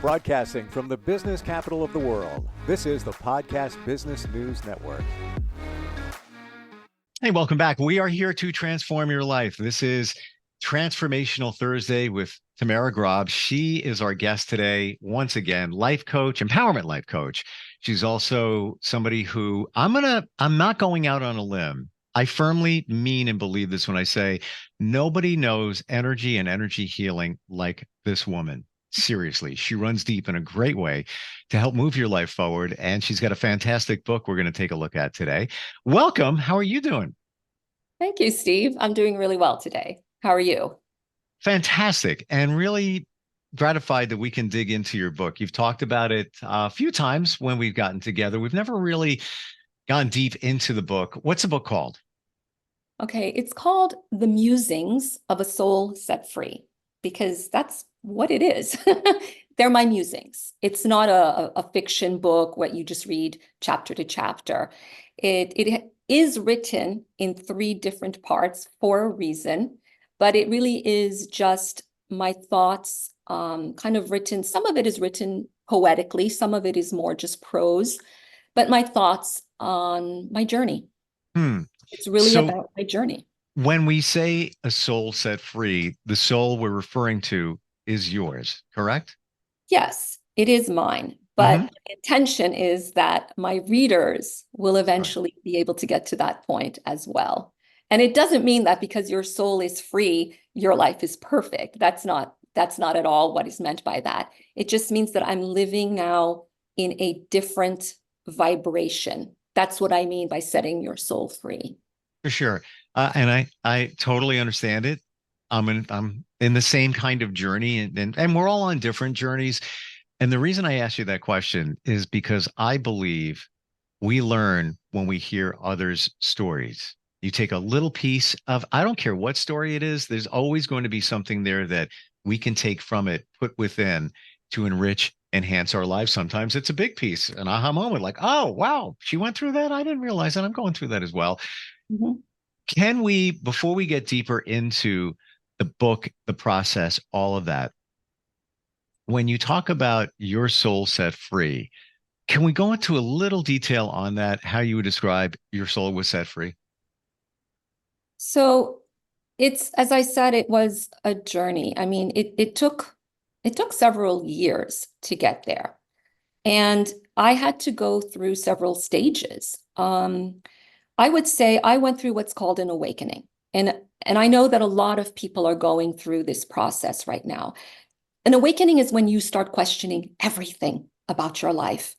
Broadcasting from the business capital of the world, this is the Podcast Business News Network. Hey, welcome back. We are here to transform your life. This is Transformational Thursday with Tamara Grob. She is our guest today. Once again, life coach, empowerment life coach. She's also somebody who I'm not going out on a limb. I firmly mean and believe this when I say nobody knows energy and energy healing like this woman. Seriously, she runs deep in a great way to help move your life forward. And she's got a fantastic book we're going to take a look at today. Welcome. How are you doing? Thank you, Steve. I'm doing really well today. How are you? Fantastic. And really gratified that we can dig into your book. You've talked about it a few times when we've gotten together. We've never really gone deep into the book. What's the book called? Okay, it's called The Musings of a Soul Set Free, because that's what it is. They're my musings. It's not a fiction book where you just read chapter to chapter. It is written in 3 different parts for a reason, but it really is just my thoughts, kind of written. Some of it is written poetically, some of it is more just prose, but my thoughts on my journey. It's really about my journey. When we say a soul set free, the soul we're referring to is yours, correct? Yes, it is mine. But the intention is that my readers will eventually be able to get to that point as well. And it doesn't mean that because your soul is free, your life is perfect. That's not at all what is meant by that. It just means that I'm living now in a different vibration. That's what I mean by setting your soul free. For sure. And I totally understand it. I'm in the same kind of journey, and we're all on different journeys. And the reason I ask you that question is because I believe we learn when we hear others' stories. You take a little piece of, I don't care what story it is, there's always going to be something there that we can take from it, put within to enrich, enhance our lives. Sometimes it's a big piece, an aha moment, like, oh, wow, she went through that. I didn't realize that. I'm going through that as well. Can we, before we get deeper into the book, the process, all of that, when you talk about your soul set free, can we go into a little detail on that, how you would describe your soul was set free? So it's, as I said, it was a journey. I mean, it took several years to get there. And I had to go through several stages. I would say I went through what's called an awakening. And I know that a lot of people are going through this process right now. An awakening is when you start questioning everything about your life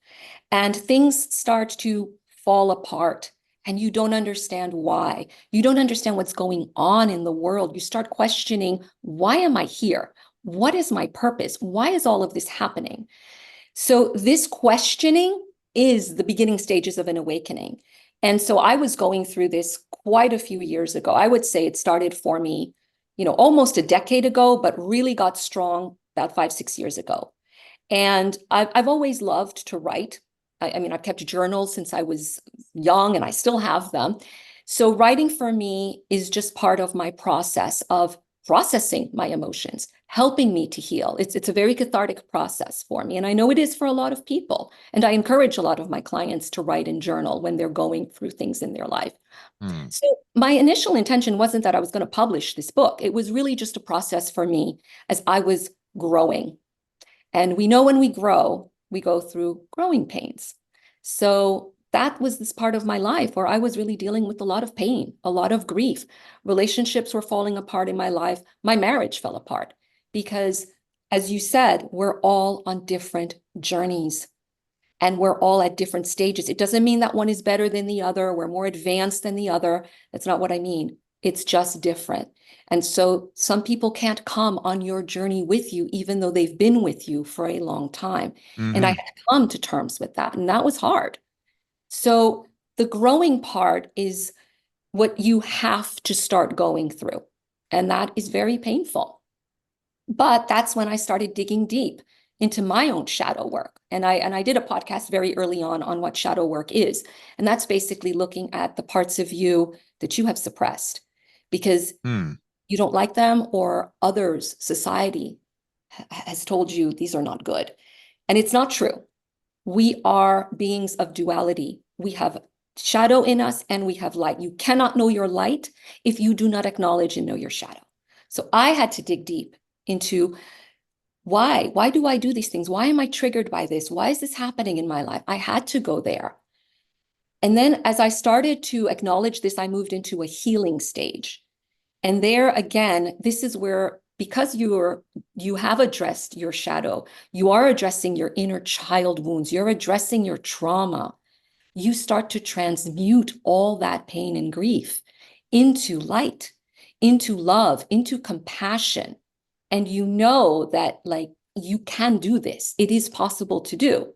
and things start to fall apart and you don't understand why. You don't understand what's going on in the world. You start questioning, why am I here? What is my purpose? Why is all of this happening? So this questioning is the beginning stages of an awakening. And so I was going through this quite a few years ago. I would say it started for me, almost a decade ago, but really got strong about 5-6 years ago. And I've always loved to write. I mean, I've kept journals since I was young and I still have them. So writing for me is just part of my process of processing my emotions, helping me to heal. It's a very cathartic process for me. And I know it is for a lot of people. And I encourage a lot of my clients to write and journal when they're going through things in their life. So my initial intention wasn't that I was going to publish this book. It was really just a process for me as I was growing. And we know when we grow, we go through growing pains. So that was this part of my life where I was really dealing with a lot of pain, a lot of grief. Relationships were falling apart in my life. My marriage fell apart because, as you said, we're all on different journeys and we're all at different stages. It doesn't mean that one is better than the other. We're more advanced than the other. That's not what I mean. It's just different. And so some people can't come on your journey with you, even though they've been with you for a long time. And I had to come to terms with that. And that was hard. So the growing part is what you have to start going through. And that is very painful. But that's when I started digging deep into my own shadow work. And I did a podcast very early on what shadow work is. And that's basically looking at the parts of you that you have suppressed because you don't like them or others, society has told you these are not good. And it's not true. We are beings of duality. We have shadow in us and we have light. You cannot know your light if you do not acknowledge and know your shadow. So I had to dig deep into why? Why do I do these things? Why am I triggered by this? Why is this happening in my life? I had to go there. And then as I started to acknowledge this, I moved into a healing stage. And there again, this is where, because you have addressed your shadow, you are addressing your inner child wounds, you're addressing your trauma, you start to transmute all that pain and grief into light, into love, into compassion. And you know that like you can do this. It is possible to do,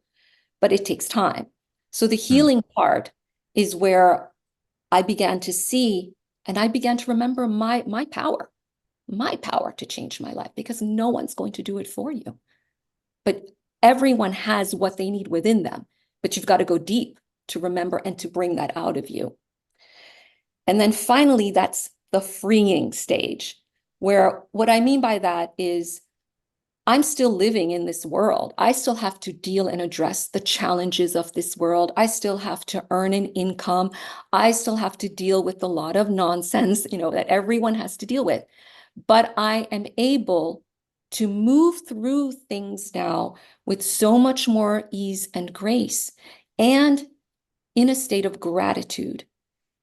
but it takes time. So the healing part is where I began to see and I began to remember my power to change my life, because no one's going to do it for you. But everyone has what they need within them, but you've got to go deep to remember and to bring that out of you. And then finally, that's the freeing stage, where what I mean by that is I'm still living in this world. I still have to deal and address the challenges of this world. I still have to earn an income. I still have to deal with a lot of nonsense, that everyone has to deal with. But I am able to move through things now with so much more ease and grace, and in a state of gratitude.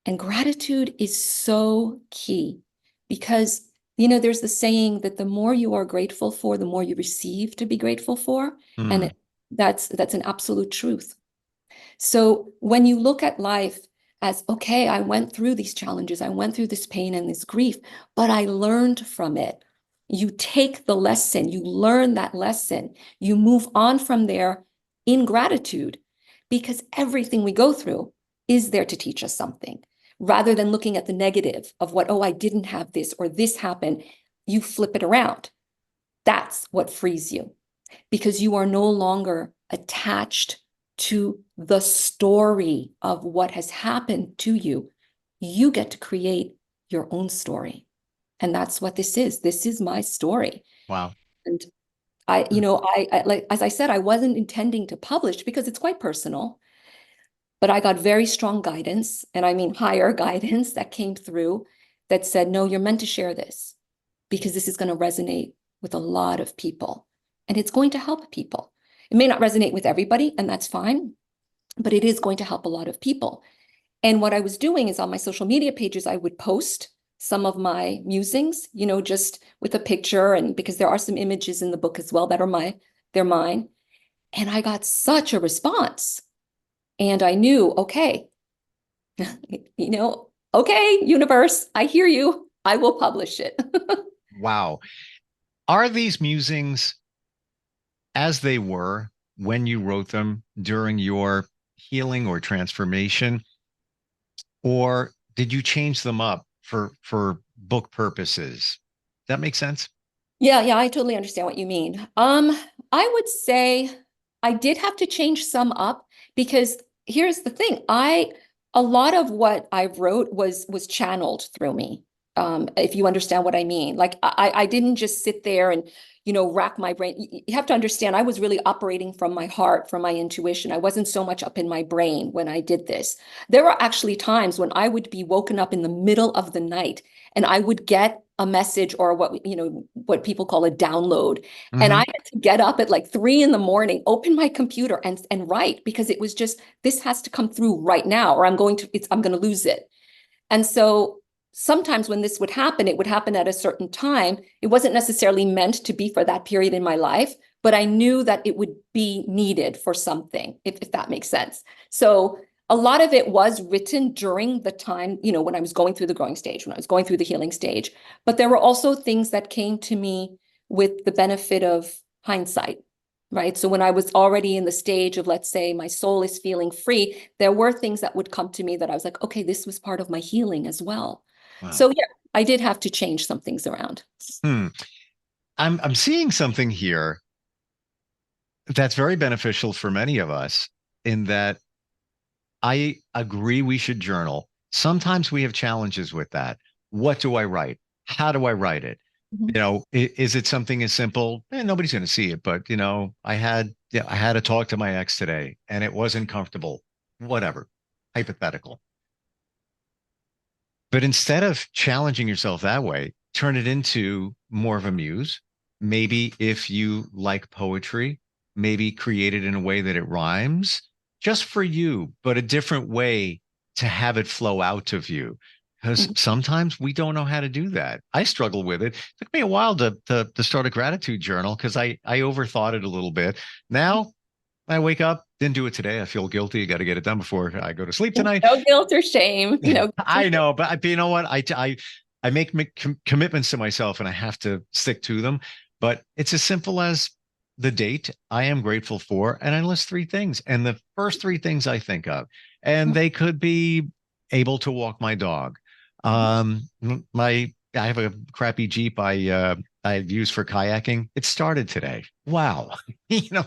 And gratitude is so key, because there's the saying that the more you are grateful for, the more you receive to be grateful for. And that's an absolute truth. So when you look at life as, okay, I went through these challenges, I went through this pain and this grief, but I learned from it. You take the lesson, you learn that lesson, you move on from there in gratitude, because everything we go through is there to teach us something. Rather than looking at the negative of what, oh, I didn't have this or this happened, you flip it around. That's what frees you, because you are no longer attached to the story of what has happened to you. You get to create your own story. And that's what this is. This is my story. Wow. And I like, as I said, I wasn't intending to publish because it's quite personal. But I got very strong guidance, and I mean higher guidance, that came through that said, no, you're meant to share this, because this is going to resonate with a lot of people, and it's going to help people. It may not resonate with everybody, and that's fine, but it is going to help a lot of people. And what I was doing is on my social media pages, I would post some of my musings, just with a picture, and because there are some images in the book as well that are they're mine. And I got such a response. And I knew, okay, okay, universe, I hear you. I will publish it. Wow. Are these musings as they were when you wrote them during your healing or transformation, or did you change them up for book purposes? That makes sense? Yeah, I totally understand what you mean. I would say I did have to change some up, because here's the thing. A lot of what I wrote was channeled through me. If you understand what I mean. Like I didn't just sit there and, rack my brain. You have to understand, I was really operating from my heart, from my intuition. I wasn't so much up in my brain when I did this. There were actually times when I would be woken up in the middle of the night and I would get a message, or what people call a download. And I had to get up at like 3 a.m, open my computer and write, because it was just, this has to come through right now, or I'm going to lose it. And so sometimes when this would happen, it would happen at a certain time. It wasn't necessarily meant to be for that period in my life, but I knew that it would be needed for something, if that makes sense. So a lot of it was written during the time, when I was going through the growing stage, when I was going through the healing stage. But there were also things that came to me with the benefit of hindsight, right? So when I was already in the stage of, let's say, my soul is feeling free, there were things that would come to me that I was like, okay, this was part of my healing as well. Wow. So yeah, I did have to change some things around. I'm seeing something here that's very beneficial for many of us, in that I agree we should journal. Sometimes we have challenges with that. What do I write? How do I write it? Mhm. Is it something as simple? Nobody's going to see it, but I had a talk to my ex today and it wasn't comfortable. Whatever, hypothetical. But instead of challenging yourself that way, turn it into more of a muse. Maybe if you like poetry, maybe create it in a way that it rhymes just for you, but a different way to have it flow out of you. Because Mhm. sometimes we don't know how to do that. I struggle with it. It took me a while to start a gratitude journal because I overthought it a little bit. Now I wake up, didn't do it today. I feel guilty. Got to get it done before I go to sleep tonight. No guilt or shame. No guilt or I shame. know, but you know what? I make commitments to myself, and I have to stick to them. But it's as simple as the date I am grateful for, and I list three things, and the first three things I think of, and they could be able to walk my dog. Mhm. I have a crappy Jeep I use for kayaking. It started today. Wow,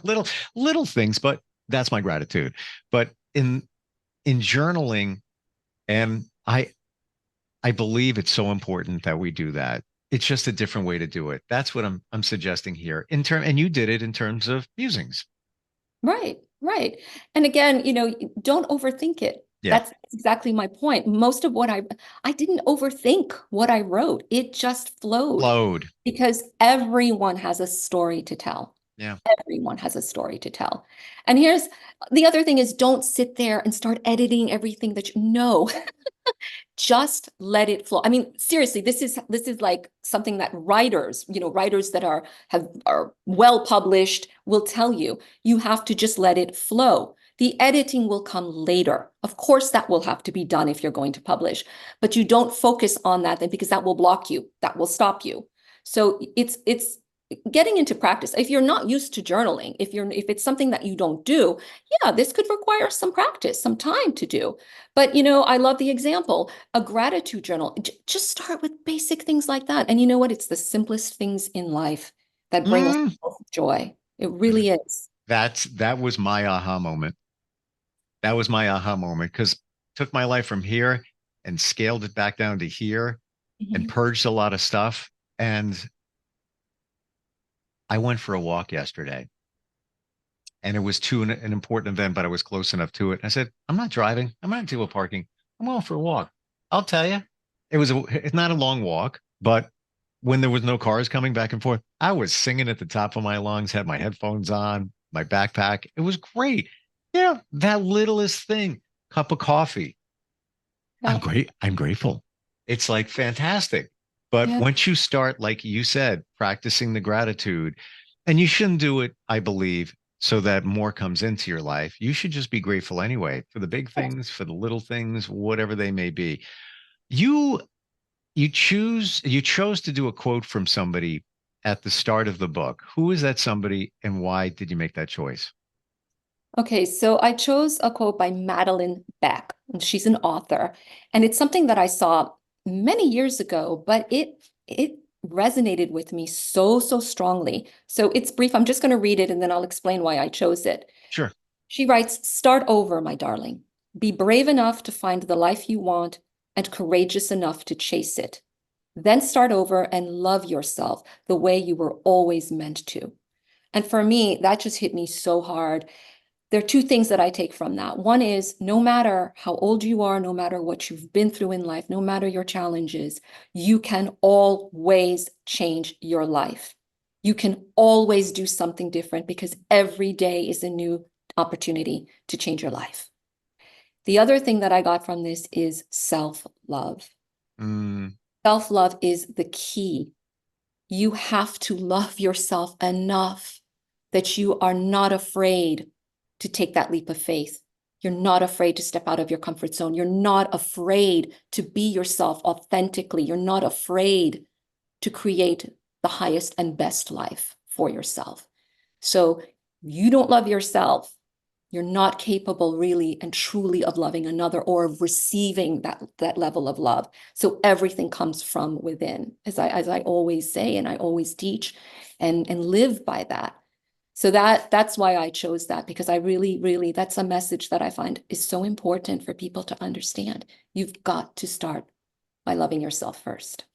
little things, but that's my gratitude. But in journaling, and I believe it's so important that we do that. It's just a different way to do it. That's what I'm suggesting here. And you did it in terms of musings. Right, right. And again, don't overthink it. Yeah. That's exactly my point. Most of what I didn't overthink what I wrote. It just flowed Flowed. because everyone has a story to tell. Yeah. Everyone has a story to tell. And here's the other thing is don't sit there and start editing everything that you know. Just let it flow. I mean, seriously, this is like something that writers that are well published will tell you. You have to just let it flow. The editing will come later. Of course, that will have to be done if you're going to publish, but you don't focus on that then because that will block you, that will stop you. So it's getting into practice. If you're not used to journaling, if it's something that you don't do, yeah, this could require some practice, some time to do. But I love the example, a gratitude journal. Just start with basic things like that. And you know what? It's the simplest things in life that bring us Mm. joy. It really is. That was my aha moment. That was my aha moment because took my life from here and scaled it back down to here and Mhm. purged a lot of stuff. And I went for a walk yesterday and it was to an important event, but I was close enough to it. And I said, I'm not driving. I'm not deal with parking. I'm going for a walk. I'll tell you, it's not a long walk, but when there was no cars coming back and forth, I was singing at the top of my lungs, had my headphones on, my backpack. It was great. Yeah, that littlest thing, cup of coffee. I'm Yeah. great. I'm grateful. It's like fantastic. But Yeah. once you start, like you said, practicing the gratitude, and you shouldn't do it, I believe, so that more comes into your life. You should just be grateful anyway for the big things, for the little things, whatever they may be. You you chose to do a quote from somebody at the start of the book. Who is that somebody and why did you make that choice? Okay, so I chose a quote by Madeline Beck, and she's an author, and it's something that I saw many years ago, but it resonated with me so strongly. So it's brief. I'm just going to read it and then I'll explain why I chose it. Sure. She writes, "Start over, my darling. Be brave enough to find the life you want and courageous enough to chase it. Then start over and love yourself the way you were always meant to." And for me, that just hit me so hard. There are two things that I take from that. One is no matter how old you are, no matter what you've been through in life, no matter your challenges, you can always change your life. You can always do something different because every day is a new opportunity to change your life. The other thing that I got from this is self-love. Mm, Self-love is the key. You have to love yourself enough that you are not afraid to take that leap of faith. You're not afraid to step out of your comfort zone. You're not afraid to be yourself authentically. You're not afraid to create the highest and best life for yourself. So you don't love yourself, you're not capable really and truly of loving another or of receiving that level of love. So everything comes from within, as I always say, and I always teach and live by that. So that's why I chose that, because I really, that's a message that I find is so important for people to understand. You've got to start by loving yourself first.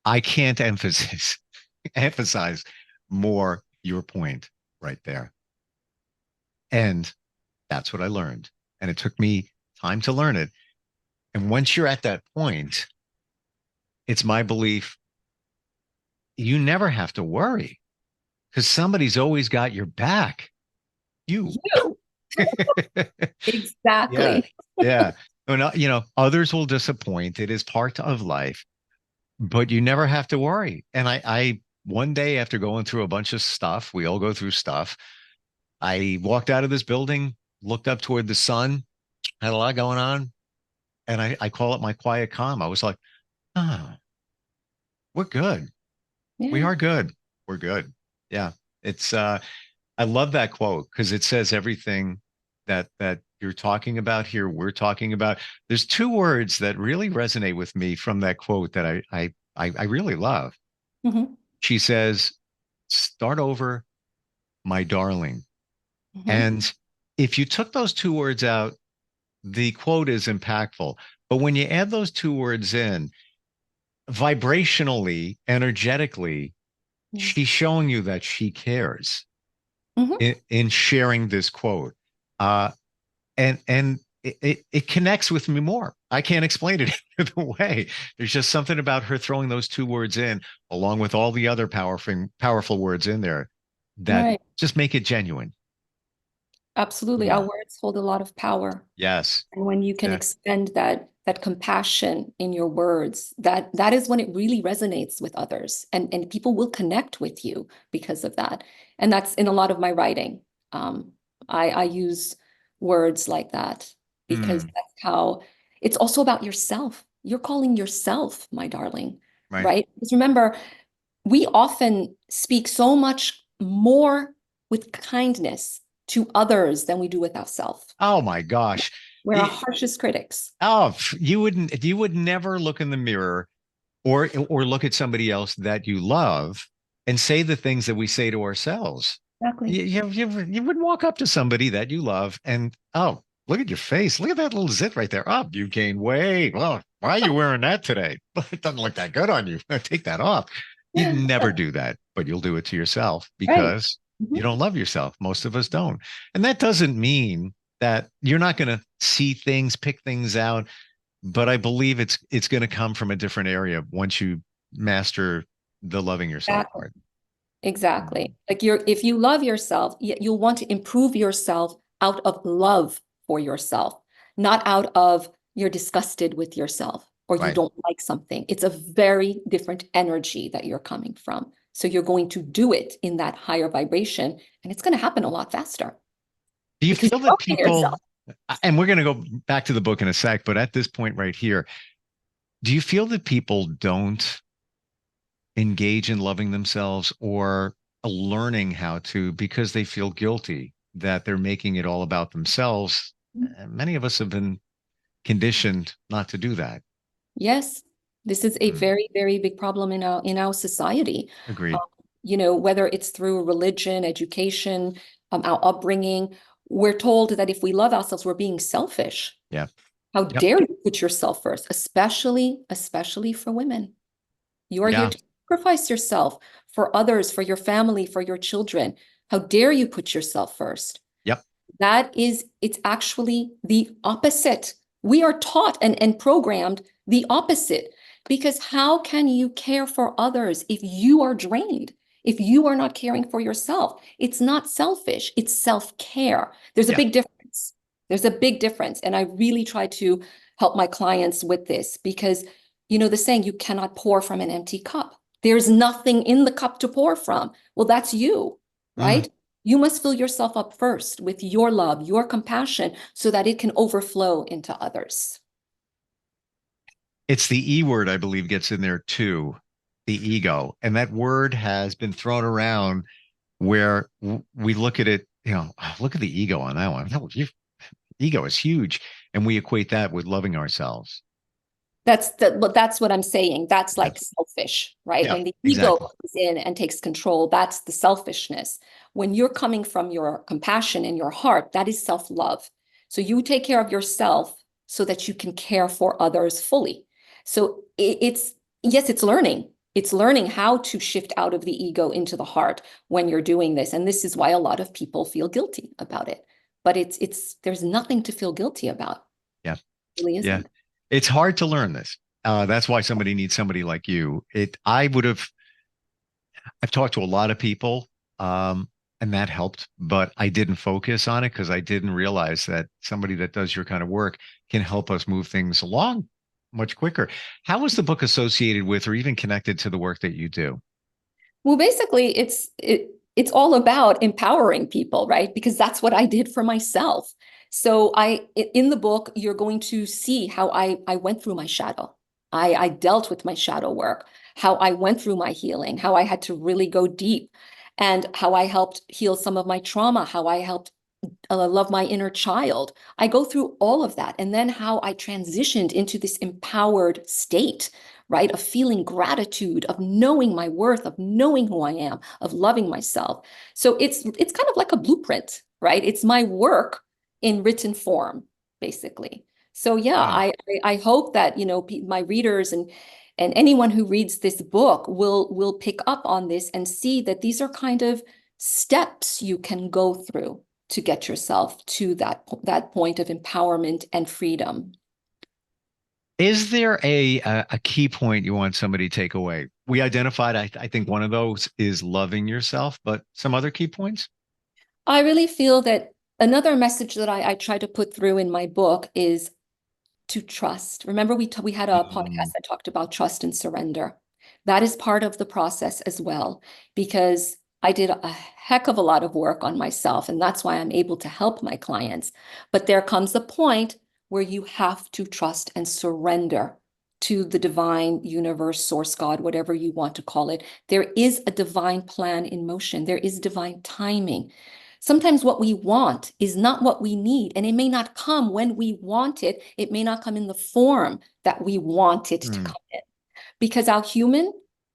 I can't emphasize more your point right there. And that's what I learned. And it took me time to learn it. And once you're at that point, it's my belief you never have to worry because somebody's always got your back. You. You. Yeah. Exactly. Yeah. Others will disappoint. It is part of life, but you never have to worry. And I one day after going through a bunch of stuff, we all go through stuff. I walked out of this building, looked up toward the sun, had a lot going on. And I call it my quiet calm. I was like, oh, we're good. We Yeah. are good. We're good. Yeah. It's I love that quote because it says everything that you're talking about here, we're talking about. There's two words that really resonate with me from that quote that I really love. Hmm. She says, start over, my darling. Hmm. And if you took those two words out, the quote is impactful. But when you add those two words in, vibrationally, energetically, Yeah. she's showing you that she cares Hmm. in sharing this quote. Uh, and it connects with me more. I can't explain it either way. There's just something about her throwing those two words in, along with all the other powerful words in there, that Right. just make it genuine. Absolutely. Our Yeah. words hold a lot of power. Yes. And when you can Yeah. expend that compassion in your words, that is when it really resonates with others. And people will connect with you because of that. And that's in a lot of my writing. Um, I use words like that because Mm, that's how it's also about yourself. You're calling yourself my darling, right. right? Because remember, we often speak so much more with kindness to others than we do with ourselves. Oh my gosh. We're our harshest critics. Oh, you would never look in the mirror or look at somebody else that you love and say the things that we say to ourselves. Exactly. You would walk up to somebody that you love and, oh, look at your face. Look at that little zit right there. Oh, you gained weight. Well, why are you wearing that today? It doesn't look that good on you. Take that off. You'd never do that, but you'll do it to yourself Right. because you Mhm. don't love yourself. Most of us don't. And that doesn't mean that you're not going to see things, pick things out, but I believe it's going to come from a different area once you master the loving yourself Exactly. part. Exactly. Like if you love yourself, you'll want to improve yourself out of love for yourself, not out of you're disgusted with yourself or you Right. don't like something. It's a very different energy that you're coming from. So you're going to do it in that higher vibration, and it's going to happen a lot faster Do you because feel you're that loving yourself. people, and we're going to go back to the book in a sec, but at this point right here, do you feel that people don't engage in loving themselves or learning how to because they feel guilty that they're making it all about themselves? Many of us have been conditioned not to do that. Yes, this is a Mm, very, very big problem in our society. Um, agreed. whether it's through religion, education, our upbringing, we're told that if we love ourselves, we're being selfish. Yeah. How Yep. dare you put yourself first, especially for women. You are here Yeah. to sacrifice yourself for others, for your family, for your children. How dare you put yourself first? Yep. It's actually the opposite. We are taught and programmed the opposite because how can you care for others if you are drained? If you are not caring for yourself? It's not selfish, it's self-care. There's a Yeah. big difference. There's a big difference. And I really try to help my clients with this because, the saying, you cannot pour from an empty cup. There's nothing in the cup to pour from. Well, that's you, Mm. right? You must fill yourself up first with your love, your compassion, so that it can overflow into others. It's the E word, I believe, gets in there too, the ego. And that word has been thrown around where we look at it, look at the ego on that one. No, ego is huge. And we equate that with loving ourselves. That's what I'm saying. That's Yeah. like selfish, right? Yeah, When the ego exactly. comes in and takes control, that's the selfishness. When you're coming from your compassion in your heart, that is self-love. So you take care of yourself so that you can care for others fully. So it's yes, it's learning. It's learning how to shift out of the ego into the heart when you're doing this. And this is why a lot of people feel guilty about it. But there's nothing to feel guilty about. Yeah. It really Yeah. isn't. It's hard to learn this. That's why somebody needs somebody like you. I've talked to a lot of people, and that helped, but I didn't focus on it because I didn't realize that somebody that does your kind of work can help us move things along much quicker. How is the book associated with or even connected to the work that you do? Well, basically, it's all about empowering people, right? Because that's what I did for myself. So in the book, you're going to see how I went through my shadow. I dealt with my shadow work, how I went through my healing, how I had to really go deep, and how I helped heal some of my trauma, how I helped love my inner child. I go through all of that. And then how I transitioned into this empowered state, right? Of feeling gratitude, of knowing my worth, of knowing who I am, of loving myself. So it's kind of like a blueprint, right? It's my work in written form, basically. So yeah, Wow. I hope that, my readers and anyone who reads this book will pick up on this and see that these are kind of steps you can go through to get yourself to that point of empowerment and freedom. Is there a key point you want somebody to take away? We identified, I think one of those is loving yourself, but some other key points? I really feel that another message that I try to put through in my book is to trust. Remember, we had a podcast that talked about trust and surrender. That is part of the process as well, because I did a heck of a lot of work on myself, and that's why I'm able to help my clients. But there comes a point where you have to trust and surrender to the divine universe, source, God, whatever you want to call it. There is a divine plan in motion. There is divine timing. Sometimes what we want is not what we need, and it may not come when we want it. It may not come in the form that we want it to come in, because our human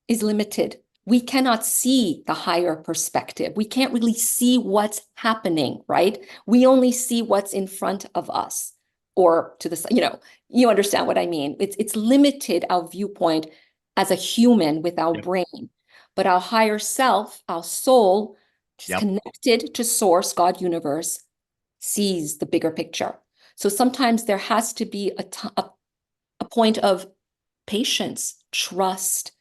is limited. We cannot see the higher perspective. We can't really see what's happening, right? We only see what's in front of us or to the side. You understand what I mean. It's limited, our viewpoint as a human with our Yep. brain, but our higher self, our soul, which is Yep. connected to source, God, universe, sees the bigger picture. So sometimes there has to be a point of patience, trust,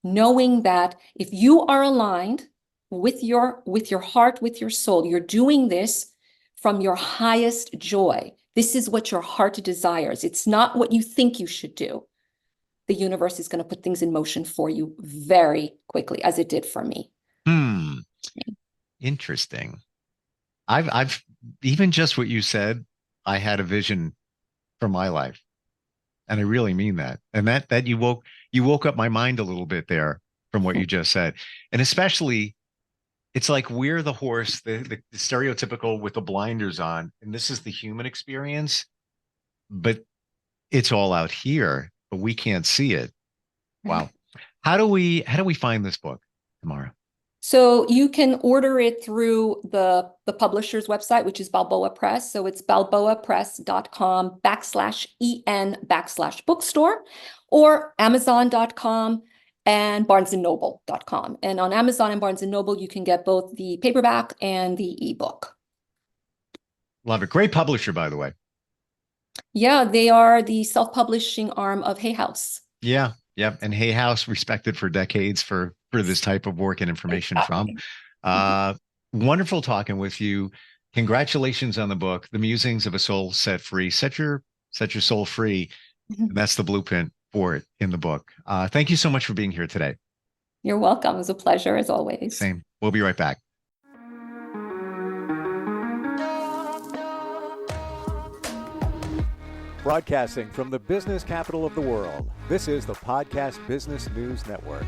knowing that if you are aligned with your heart, with your soul, you're doing this from your highest joy. This is what your heart desires. It's not what you think you should do. The universe is going to put things in motion for you very quickly, as it did for me. Interesting. I've even just what you said, I had a vision for my life. And I really mean that. And that you woke up my mind a little bit there from what you just said. And especially, it's like we're the horse, the stereotypical with the blinders on, and this is the human experience, but it's all out here, but we can't see it. Wow. How do we find this book, Tamara? So you can order it through the publisher's website, which is Balboa Press. So it's balboapress.com/en/bookstore, or Amazon.com and BarnesandNoble.com. And on Amazon and Barnes and Noble, you can get both the paperback and the ebook. Love it. Great publisher, by the way. Yeah, they are the self-publishing arm of Hay House. Yeah. Yep. And Hay House respected for decades for this type of work and information Exactly. from. Wonderful talking with you. Congratulations on the book, The Musings of a Soul Set Free. Set your soul free. And that's the blueprint for it in the book. Thank you so much for being here today. You're welcome. It was a pleasure as always. Same. We'll be right back. Broadcasting from the business capital of the world, this is the Podcast Business News Network.